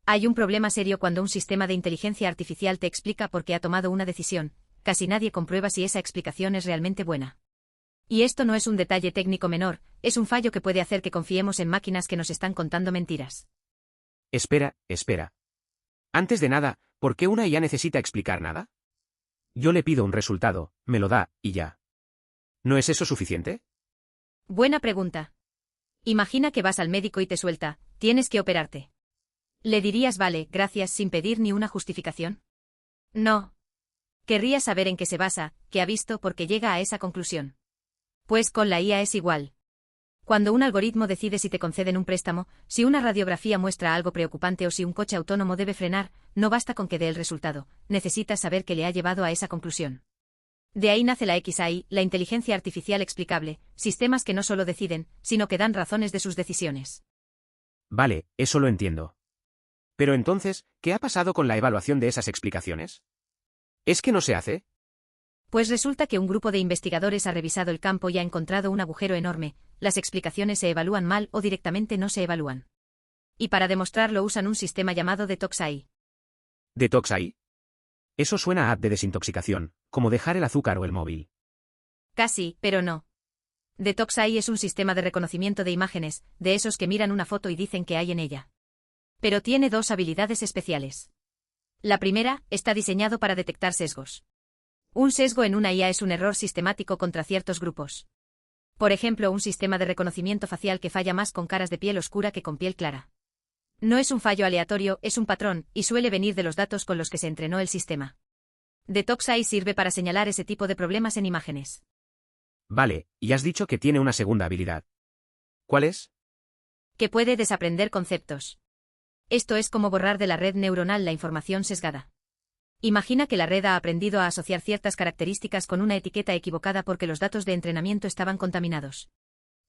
Hay un problema serio cuando un sistema de inteligencia artificial te explica por qué ha tomado una decisión. Casi nadie comprueba si esa explicación es realmente buena. Y esto no es un detalle técnico menor, es un fallo que puede hacer que confiemos en máquinas que nos están contando mentiras. Espera. Antes de nada, ¿por qué una IA necesita explicar nada? Yo le pido un resultado, me lo da, y ya. ¿No es eso suficiente? Buena pregunta. Imagina que vas al médico y te suelta, tienes que operarte. ¿Le dirías vale, gracias sin pedir ni una justificación? No. Querrías saber en qué se basa, qué ha visto porque llega a esa conclusión. Pues con la IA es igual. Cuando un algoritmo decide si te conceden un préstamo, si una radiografía muestra algo preocupante o si un coche autónomo debe frenar, no basta con que dé el resultado, necesitas saber qué le ha llevado a esa conclusión. De ahí nace la XAI, la inteligencia artificial explicable, sistemas que no solo deciden, sino que dan razones de sus decisiones. Vale, eso lo entiendo. Pero entonces, ¿qué ha pasado con la evaluación de esas explicaciones? ¿Es que no se hace? Pues resulta que un grupo de investigadores ha revisado el campo y ha encontrado un agujero enorme, las explicaciones se evalúan mal o directamente no se evalúan. Y para demostrarlo usan un sistema llamado DetoxAI. ¿DetoxAI? Eso suena a app de desintoxicación, como dejar el azúcar o el móvil. Casi, pero no. DetoxAI es un sistema de reconocimiento de imágenes, de esos que miran una foto y dicen qué hay en ella. Pero tiene dos habilidades especiales. La primera, está diseñado para detectar sesgos. Un sesgo en una IA es un error sistemático contra ciertos grupos. Por ejemplo, un sistema de reconocimiento facial que falla más con caras de piel oscura que con piel clara. No es un fallo aleatorio, es un patrón, y suele venir de los datos con los que se entrenó el sistema. DetoxAI sirve para señalar ese tipo de problemas en imágenes. Vale, y has dicho que tiene una segunda habilidad. ¿Cuál es? Que puede desaprender conceptos. Esto es como borrar de la red neuronal la información sesgada. Imagina que la red ha aprendido a asociar ciertas características con una etiqueta equivocada porque los datos de entrenamiento estaban contaminados.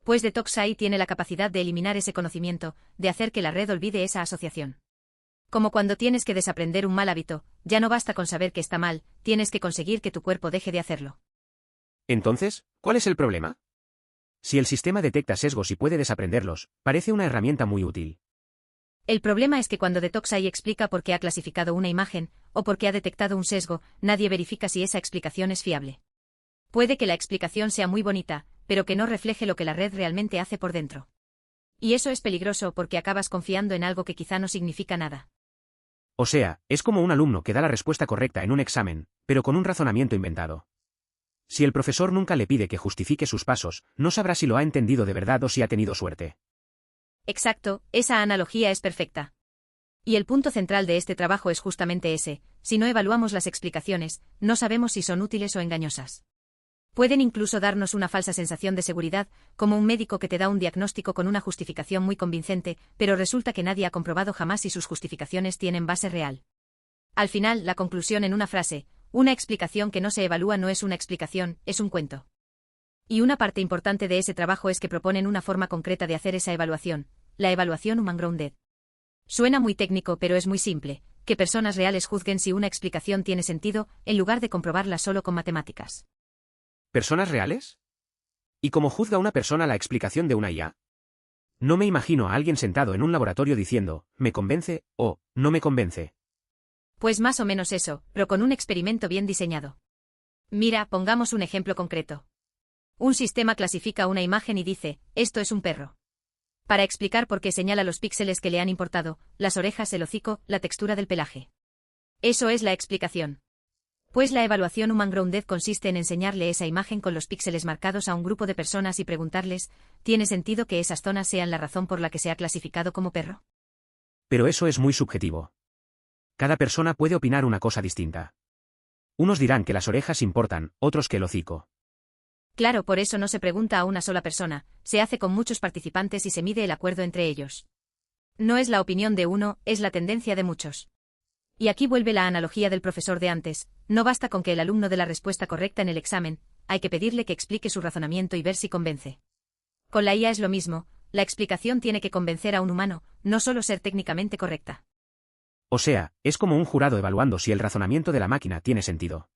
Pues DetoxAI tiene la capacidad de eliminar ese conocimiento, de hacer que la red olvide esa asociación. Como cuando tienes que desaprender un mal hábito, ya no basta con saber que está mal, tienes que conseguir que tu cuerpo deje de hacerlo. Entonces, ¿cuál es el problema? Si el sistema detecta sesgos y puede desaprenderlos, parece una herramienta muy útil. El problema es que cuando DetoxAI explica por qué ha clasificado una imagen, o por qué ha detectado un sesgo, nadie verifica si esa explicación es fiable. Puede que la explicación sea muy bonita, pero que no refleje lo que la red realmente hace por dentro. Y eso es peligroso porque acabas confiando en algo que quizá no significa nada. O sea, es como un alumno que da la respuesta correcta en un examen, pero con un razonamiento inventado. Si el profesor nunca le pide que justifique sus pasos, no sabrá si lo ha entendido de verdad o si ha tenido suerte. Exacto, esa analogía es perfecta. Y el punto central de este trabajo es justamente ese: si no evaluamos las explicaciones, no sabemos si son útiles o engañosas. Pueden incluso darnos una falsa sensación de seguridad, como un médico que te da un diagnóstico con una justificación muy convincente, pero resulta que nadie ha comprobado jamás si sus justificaciones tienen base real. Al final, la conclusión en una frase: una explicación que no se evalúa no es una explicación, es un cuento. Y una parte importante de ese trabajo es que proponen una forma concreta de hacer esa evaluación, la evaluación human-grounded. Suena muy técnico pero es muy simple, que personas reales juzguen si una explicación tiene sentido, en lugar de comprobarla solo con matemáticas. ¿Personas reales? ¿Y cómo juzga una persona la explicación de una IA? No me imagino a alguien sentado en un laboratorio diciendo, me convence, o, no me convence. Pues más o menos eso, pero con un experimento bien diseñado. Mira, pongamos un ejemplo concreto. Un sistema clasifica una imagen y dice, esto es un perro. Para explicar por qué señala los píxeles que le han importado, las orejas, el hocico, la textura del pelaje. Eso es la explicación. Pues la evaluación human-grounded consiste en enseñarle esa imagen con los píxeles marcados a un grupo de personas y preguntarles, ¿tiene sentido que esas zonas sean la razón por la que se ha clasificado como perro? Pero eso es muy subjetivo. Cada persona puede opinar una cosa distinta. Unos dirán que las orejas importan, otros que el hocico. Claro, por eso no se pregunta a una sola persona, se hace con muchos participantes y se mide el acuerdo entre ellos. No es la opinión de uno, es la tendencia de muchos. Y aquí vuelve la analogía del profesor de antes, no basta con que el alumno dé la respuesta correcta en el examen, hay que pedirle que explique su razonamiento y ver si convence. Con la IA es lo mismo, la explicación tiene que convencer a un humano, no solo ser técnicamente correcta. O sea, es como un jurado evaluando si el razonamiento de la máquina tiene sentido.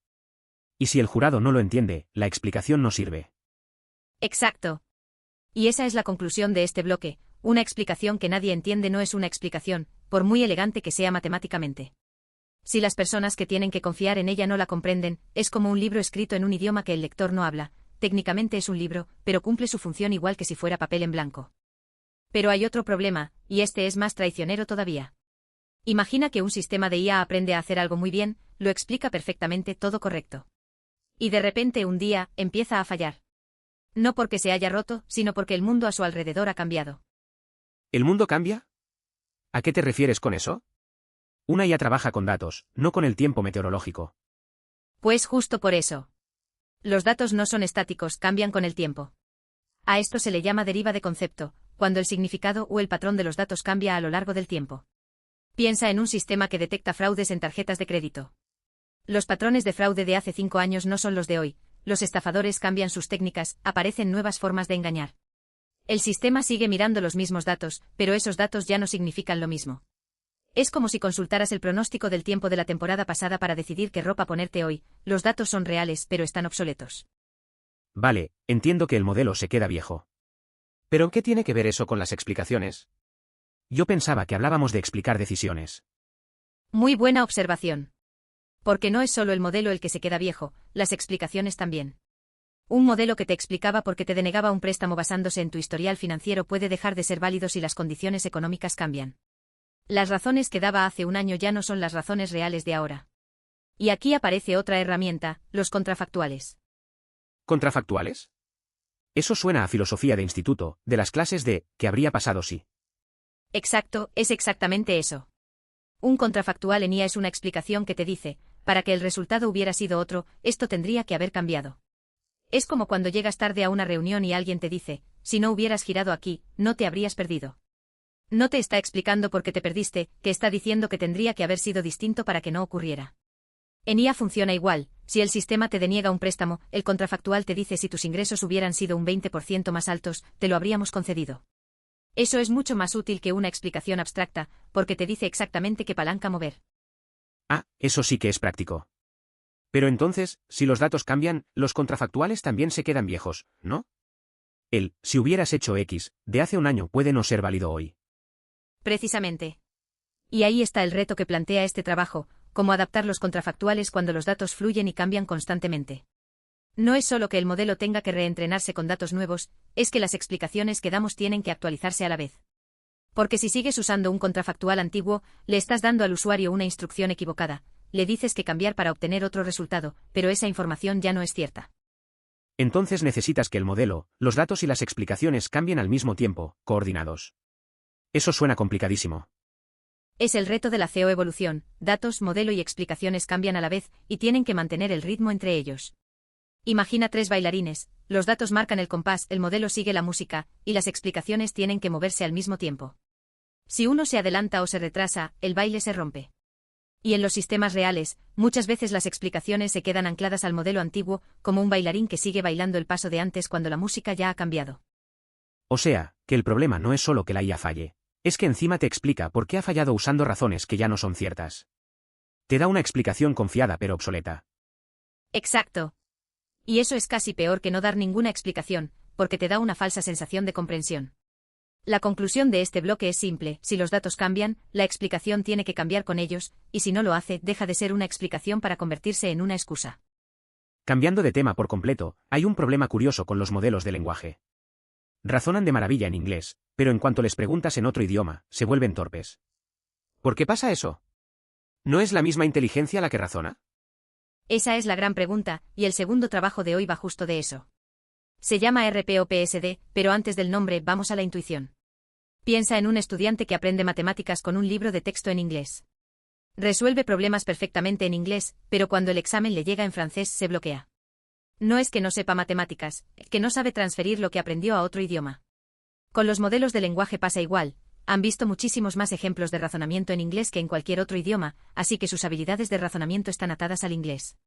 Y si el jurado no lo entiende, la explicación no sirve. Exacto. Y esa es la conclusión de este bloque: una explicación que nadie entiende no es una explicación, por muy elegante que sea matemáticamente. Si las personas que tienen que confiar en ella no la comprenden, es como un libro escrito en un idioma que el lector no habla. Técnicamente es un libro, pero cumple su función igual que si fuera papel en blanco. Pero hay otro problema, y este es más traicionero todavía. Imagina que un sistema de IA aprende a hacer algo muy bien, lo explica perfectamente todo correcto. Y de repente un día, empieza a fallar. No porque se haya roto, sino porque el mundo a su alrededor ha cambiado. ¿El mundo cambia? ¿A qué te refieres con eso? Una IA trabaja con datos, no con el tiempo meteorológico. Pues justo por eso. Los datos no son estáticos, cambian con el tiempo. A esto se le llama deriva de concepto, cuando el significado o el patrón de los datos cambia a lo largo del tiempo. Piensa en un sistema que detecta fraudes en tarjetas de crédito. Los patrones de fraude de hace 5 años no son los de hoy, los estafadores cambian sus técnicas, aparecen nuevas formas de engañar. El sistema sigue mirando los mismos datos, pero esos datos ya no significan lo mismo. Es como si consultaras el pronóstico del tiempo de la temporada pasada para decidir qué ropa ponerte hoy, los datos son reales pero están obsoletos. Vale, entiendo que el modelo se queda viejo. ¿Pero qué tiene que ver eso con las explicaciones? Yo pensaba que hablábamos de explicar decisiones. Muy buena observación. Porque no es solo el modelo el que se queda viejo, las explicaciones también. Un modelo que te explicaba por qué te denegaba un préstamo basándose en tu historial financiero puede dejar de ser válido si las condiciones económicas cambian. Las razones que daba hace un año ya no son las razones reales de ahora. Y aquí aparece otra herramienta, los contrafactuales. ¿Contrafactuales? Eso suena a filosofía de instituto, de las clases de ¿qué habría pasado si? Exacto, es exactamente eso. Un contrafactual en IA es una explicación que te dice, para que el resultado hubiera sido otro, esto tendría que haber cambiado. Es como cuando llegas tarde a una reunión y alguien te dice, si no hubieras girado aquí, no te habrías perdido. No te está explicando por qué te perdiste, que está diciendo que tendría que haber sido distinto para que no ocurriera. En IA funciona igual, si el sistema te deniega un préstamo, el contrafactual te dice si tus ingresos hubieran sido un 20% más altos, te lo habríamos concedido. Eso es mucho más útil que una explicación abstracta, porque te dice exactamente qué palanca mover. Ah, eso sí que es práctico. Pero entonces, si los datos cambian, los contrafactuales también se quedan viejos, ¿no? El, si hubieras hecho X, de hace un año puede no ser válido hoy. Precisamente. Y ahí está el reto que plantea este trabajo, cómo adaptar los contrafactuales cuando los datos fluyen y cambian constantemente. No es solo que el modelo tenga que reentrenarse con datos nuevos, es que las explicaciones que damos tienen que actualizarse a la vez. Porque si sigues usando un contrafactual antiguo, le estás dando al usuario una instrucción equivocada, le dices que cambiar para obtener otro resultado, pero esa información ya no es cierta. Entonces necesitas que el modelo, los datos y las explicaciones cambien al mismo tiempo, coordinados. Eso suena complicadísimo. Es el reto de la CO-evolución, datos, modelo y explicaciones cambian a la vez, y tienen que mantener el ritmo entre ellos. Imagina 3 bailarines, los datos marcan el compás, el modelo sigue la música, y las explicaciones tienen que moverse al mismo tiempo. Si uno se adelanta o se retrasa, el baile se rompe. Y en los sistemas reales, muchas veces las explicaciones se quedan ancladas al modelo antiguo, como un bailarín que sigue bailando el paso de antes cuando la música ya ha cambiado. O sea, que el problema no es solo que la IA falle. Es que encima te explica por qué ha fallado usando razones que ya no son ciertas. Te da una explicación confiada pero obsoleta. Exacto. Y eso es casi peor que no dar ninguna explicación, porque te da una falsa sensación de comprensión. La conclusión de este bloque es simple, si los datos cambian, la explicación tiene que cambiar con ellos, y si no lo hace, deja de ser una explicación para convertirse en una excusa. Cambiando de tema por completo, hay un problema curioso con los modelos de lenguaje. Razonan de maravilla en inglés, pero en cuanto les preguntas en otro idioma, se vuelven torpes. ¿Por qué pasa eso? ¿No es la misma inteligencia la que razona? Esa es la gran pregunta, y el segundo trabajo de hoy va justo de eso. Se llama RPOPSD, pero antes del nombre vamos a la intuición. Piensa en un estudiante que aprende matemáticas con un libro de texto en inglés. Resuelve problemas perfectamente en inglés, pero cuando el examen le llega en francés se bloquea. No es que no sepa matemáticas, es que no sabe transferir lo que aprendió a otro idioma. Con los modelos de lenguaje pasa igual, han visto muchísimos más ejemplos de razonamiento en inglés que en cualquier otro idioma, así que sus habilidades de razonamiento están atadas al inglés.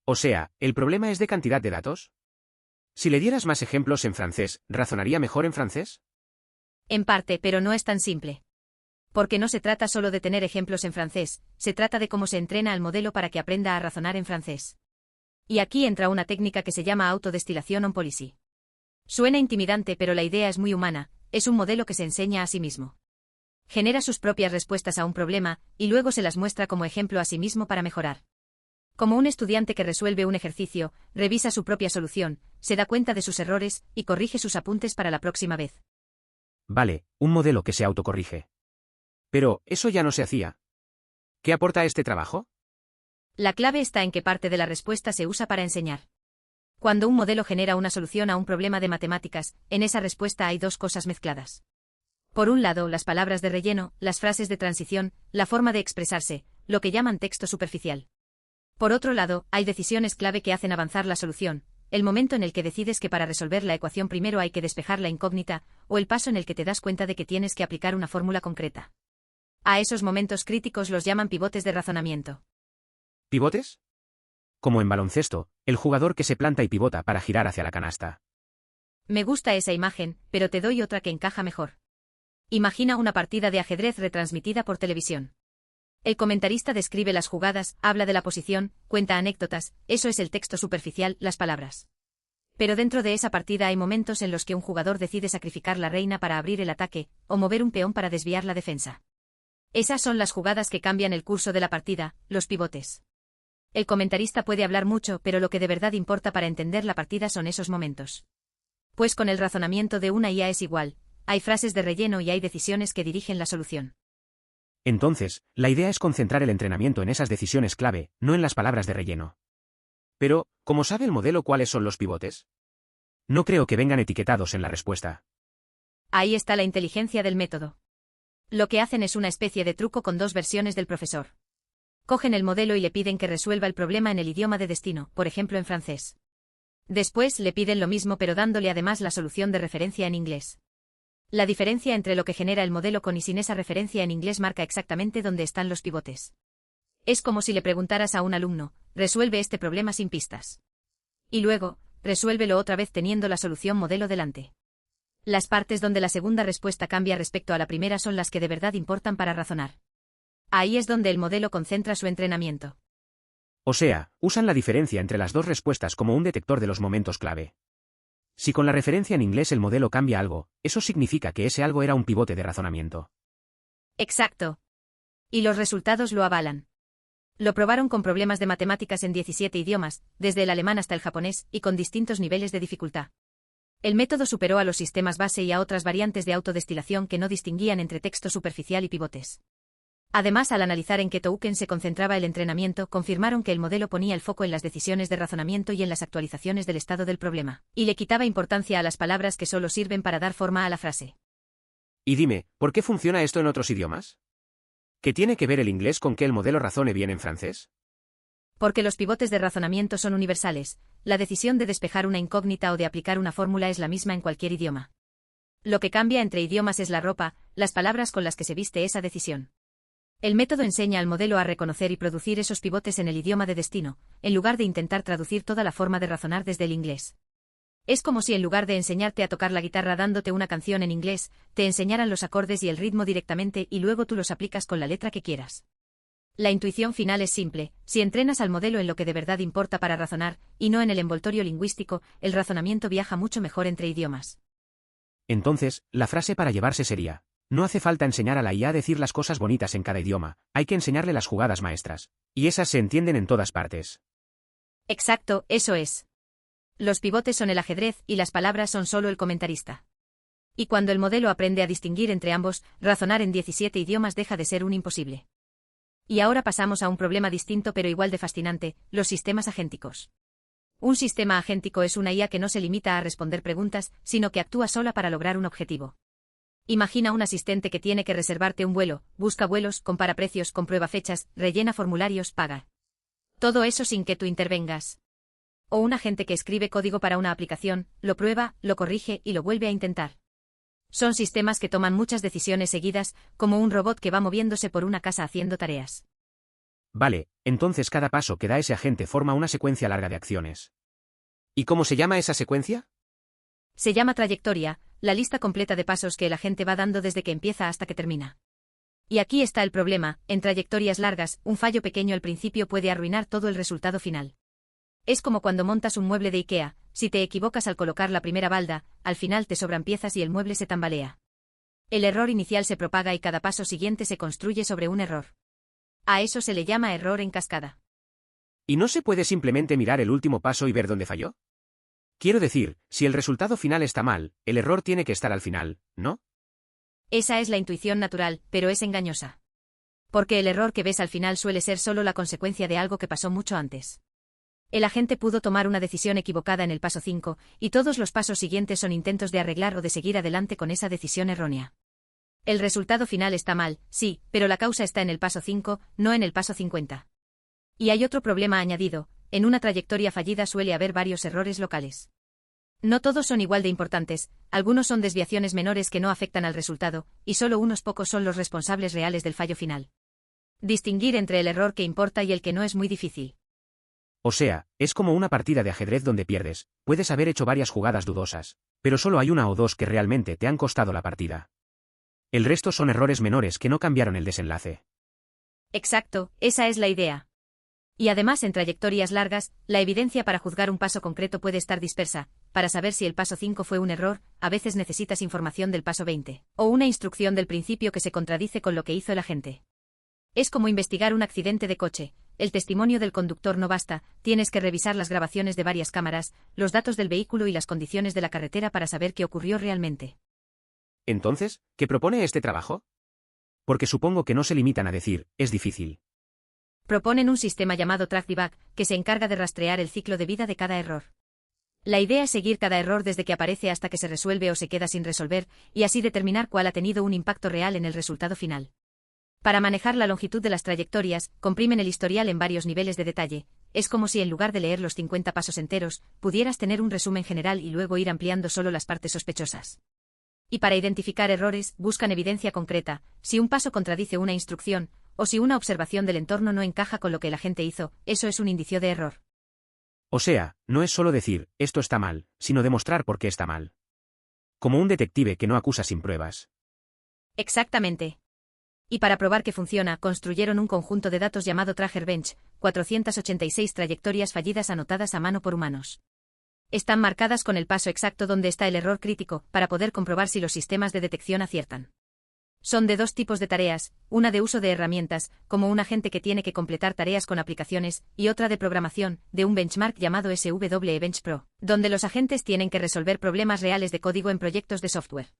O sea, ¿el problema es de cantidad de datos? Si le dieras más ejemplos en francés, ¿razonaría mejor en francés? En parte, pero no es tan simple. Porque no se trata solo de tener ejemplos en francés, se trata de cómo se entrena al modelo para que aprenda a razonar en francés. Y aquí entra una técnica que se llama autodestilación on policy. Suena intimidante, pero la idea es muy humana, es un modelo que se enseña a sí mismo. Genera sus propias respuestas a un problema, y luego se las muestra como ejemplo a sí mismo para mejorar. Como un estudiante que resuelve un ejercicio, revisa su propia solución, se da cuenta de sus errores, y corrige sus apuntes para la próxima vez. Vale, un modelo que se autocorrige. Pero, eso ya no se hacía. ¿Qué aporta este trabajo? La clave está en qué parte de la respuesta se usa para enseñar. Cuando un modelo genera una solución a un problema de matemáticas, en esa respuesta hay dos cosas mezcladas. Por un lado, las palabras de relleno, las frases de transición, la forma de expresarse, lo que llaman texto superficial. Por otro lado, hay decisiones clave que hacen avanzar la solución, el momento en el que decides que para resolver la ecuación primero hay que despejar la incógnita, o el paso en el que te das cuenta de que tienes que aplicar una fórmula concreta. A esos momentos críticos los llaman pivotes de razonamiento. ¿Pivotes? Como en baloncesto, el jugador que se planta y pivota para girar hacia la canasta. Me gusta esa imagen, pero te doy otra que encaja mejor. Imagina una partida de ajedrez retransmitida por televisión. El comentarista describe las jugadas, habla de la posición, cuenta anécdotas, eso es el texto superficial, las palabras. Pero dentro de esa partida hay momentos en los que un jugador decide sacrificar la reina para abrir el ataque, o mover un peón para desviar la defensa. Esas son las jugadas que cambian el curso de la partida, los pivotes. El comentarista puede hablar mucho, pero lo que de verdad importa para entender la partida son esos momentos. Pues con el razonamiento de una IA es igual, hay frases de relleno y hay decisiones que dirigen la solución. Entonces, la idea es concentrar el entrenamiento en esas decisiones clave, no en las palabras de relleno. Pero, ¿cómo sabe el modelo cuáles son los pivotes? No creo que vengan etiquetados en la respuesta. Ahí está la inteligencia del método. Lo que hacen es una especie de truco con dos versiones del profesor. Cogen el modelo y le piden que resuelva el problema en el idioma de destino, por ejemplo en francés. Después le piden lo mismo pero dándole además la solución de referencia en inglés. La diferencia entre lo que genera el modelo con y sin esa referencia en inglés marca exactamente dónde están los pivotes. Es como si le preguntaras a un alumno, resuelve este problema sin pistas. Y luego, resuélvelo otra vez teniendo la solución modelo delante. Las partes donde la segunda respuesta cambia respecto a la primera son las que de verdad importan para razonar. Ahí es donde el modelo concentra su entrenamiento. O sea, usan la diferencia entre las dos respuestas como un detector de los momentos clave. Si con la referencia en inglés el modelo cambia algo, eso significa que ese algo era un pivote de razonamiento. Exacto. Y los resultados lo avalan. Lo probaron con problemas de matemáticas en 17 idiomas, desde el alemán hasta el japonés, y con distintos niveles de dificultad. El método superó a los sistemas base y a otras variantes de autodestilación que no distinguían entre texto superficial y pivotes. Además, al analizar en qué token se concentraba el entrenamiento, confirmaron que el modelo ponía el foco en las decisiones de razonamiento y en las actualizaciones del estado del problema, y le quitaba importancia a las palabras que solo sirven para dar forma a la frase. Y dime, ¿por qué funciona esto en otros idiomas? ¿Qué tiene que ver el inglés con que el modelo razone bien en francés? Porque los pivotes de razonamiento son universales, la decisión de despejar una incógnita o de aplicar una fórmula es la misma en cualquier idioma. Lo que cambia entre idiomas es la ropa, las palabras con las que se viste esa decisión. El método enseña al modelo a reconocer y producir esos pivotes en el idioma de destino, en lugar de intentar traducir toda la forma de razonar desde el inglés. Es como si en lugar de enseñarte a tocar la guitarra dándote una canción en inglés, te enseñaran los acordes y el ritmo directamente y luego tú los aplicas con la letra que quieras. La intuición final es simple, si entrenas al modelo en lo que de verdad importa para razonar, y no en el envoltorio lingüístico, el razonamiento viaja mucho mejor entre idiomas. Entonces, la frase para llevarse sería: no hace falta enseñar a la IA a decir las cosas bonitas en cada idioma, hay que enseñarle las jugadas maestras. Y esas se entienden en todas partes. Exacto, eso es. Los pivotes son el ajedrez y las palabras son solo el comentarista. Y cuando el modelo aprende a distinguir entre ambos, razonar en 17 idiomas deja de ser un imposible. Y ahora pasamos a un problema distinto pero igual de fascinante, los sistemas agénticos. Un sistema agéntico es una IA que no se limita a responder preguntas, sino que actúa sola para lograr un objetivo. Imagina un asistente que tiene que reservarte un vuelo, busca vuelos, compara precios, comprueba fechas, rellena formularios, paga. Todo eso sin que tú intervengas. O un agente que escribe código para una aplicación, lo prueba, lo corrige y lo vuelve a intentar. Son sistemas que toman muchas decisiones seguidas, como un robot que va moviéndose por una casa haciendo tareas. Vale, entonces cada paso que da ese agente forma una secuencia larga de acciones. ¿Y cómo se llama esa secuencia? Se llama trayectoria, la lista completa de pasos que el agente va dando desde que empieza hasta que termina. Y aquí está el problema, en trayectorias largas, un fallo pequeño al principio puede arruinar todo el resultado final. Es como cuando montas un mueble de IKEA, si te equivocas al colocar la primera balda, al final te sobran piezas y el mueble se tambalea. El error inicial se propaga y cada paso siguiente se construye sobre un error. A eso se le llama error en cascada. ¿Y no se puede simplemente mirar el último paso y ver dónde falló? Quiero decir, si el resultado final está mal, el error tiene que estar al final, ¿no? Esa es la intuición natural, pero es engañosa. Porque el error que ves al final suele ser solo la consecuencia de algo que pasó mucho antes. El agente pudo tomar una decisión equivocada en el paso 5, y todos los pasos siguientes son intentos de arreglar o de seguir adelante con esa decisión errónea. El resultado final está mal, sí, pero la causa está en el paso 5, no en el paso 50. Y hay otro problema añadido: en una trayectoria fallida suele haber varios errores locales. No todos son igual de importantes, algunos son desviaciones menores que no afectan al resultado, y solo unos pocos son los responsables reales del fallo final. Distinguir entre el error que importa y el que no es muy difícil. O sea, es como una partida de ajedrez donde pierdes, puedes haber hecho varias jugadas dudosas, pero solo hay una o dos que realmente te han costado la partida. El resto son errores menores que no cambiaron el desenlace. Exacto, esa es la idea. Y además, en trayectorias largas, la evidencia para juzgar un paso concreto puede estar dispersa. Para saber si el paso 5 fue un error, a veces necesitas información del paso 20, o una instrucción del principio que se contradice con lo que hizo el agente. Es como investigar un accidente de coche. El testimonio del conductor no basta, tienes que revisar las grabaciones de varias cámaras, los datos del vehículo y las condiciones de la carretera para saber qué ocurrió realmente. Entonces, ¿qué propone este trabajo? Porque supongo que no se limitan a decir, es difícil. Proponen un sistema llamado Track Debug, que se encarga de rastrear el ciclo de vida de cada error. La idea es seguir cada error desde que aparece hasta que se resuelve o se queda sin resolver, y así determinar cuál ha tenido un impacto real en el resultado final. Para manejar la longitud de las trayectorias, comprimen el historial en varios niveles de detalle. Es como si en lugar de leer los 50 pasos enteros, pudieras tener un resumen general y luego ir ampliando solo las partes sospechosas. Y para identificar errores, buscan evidencia concreta: si un paso contradice una instrucción, o si una observación del entorno no encaja con lo que el agente hizo, eso es un indicio de error. O sea, no es solo decir, esto está mal, sino demostrar por qué está mal. Como un detective que no acusa sin pruebas. Exactamente. Y para probar que funciona, construyeron un conjunto de datos llamado Tracker Bench, 486 trayectorias fallidas anotadas a mano por humanos. Están marcadas con el paso exacto donde está el error crítico, para poder comprobar si los sistemas de detección aciertan. Son de dos tipos de tareas, una de uso de herramientas, como un agente que tiene que completar tareas con aplicaciones, y otra de programación, de un benchmark llamado SWE Bench Pro, donde los agentes tienen que resolver problemas reales de código en proyectos de software.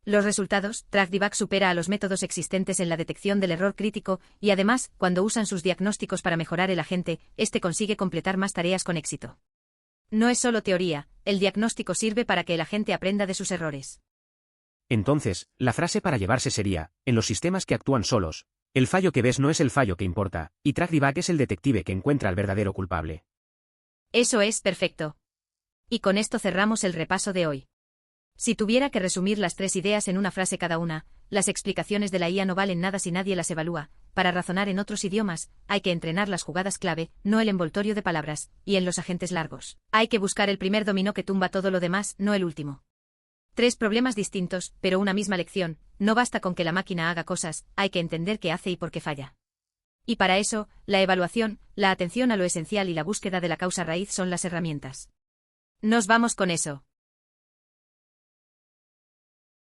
Los resultados: Track Debug supera a los métodos existentes en la detección del error crítico, y además, cuando usan sus diagnósticos para mejorar el agente, este consigue completar más tareas con éxito. No es solo teoría, el diagnóstico sirve para que el agente aprenda de sus errores. Entonces, la frase para llevarse sería, en los sistemas que actúan solos, el fallo que ves no es el fallo que importa, y Track Debug es el detective que encuentra al verdadero culpable. Eso es perfecto. Y con esto cerramos el repaso de hoy. Si tuviera que resumir las tres ideas en una frase cada una: las explicaciones de la IA no valen nada si nadie las evalúa. Para razonar en otros idiomas, hay que entrenar las jugadas clave, no el envoltorio de palabras, y en los agentes largos, hay que buscar el primer dominó que tumba todo lo demás, no el último. Tres problemas distintos, pero una misma lección: no basta con que la máquina haga cosas, hay que entender qué hace y por qué falla. Y para eso, la evaluación, la atención a lo esencial y la búsqueda de la causa raíz son las herramientas. Nos vamos con eso.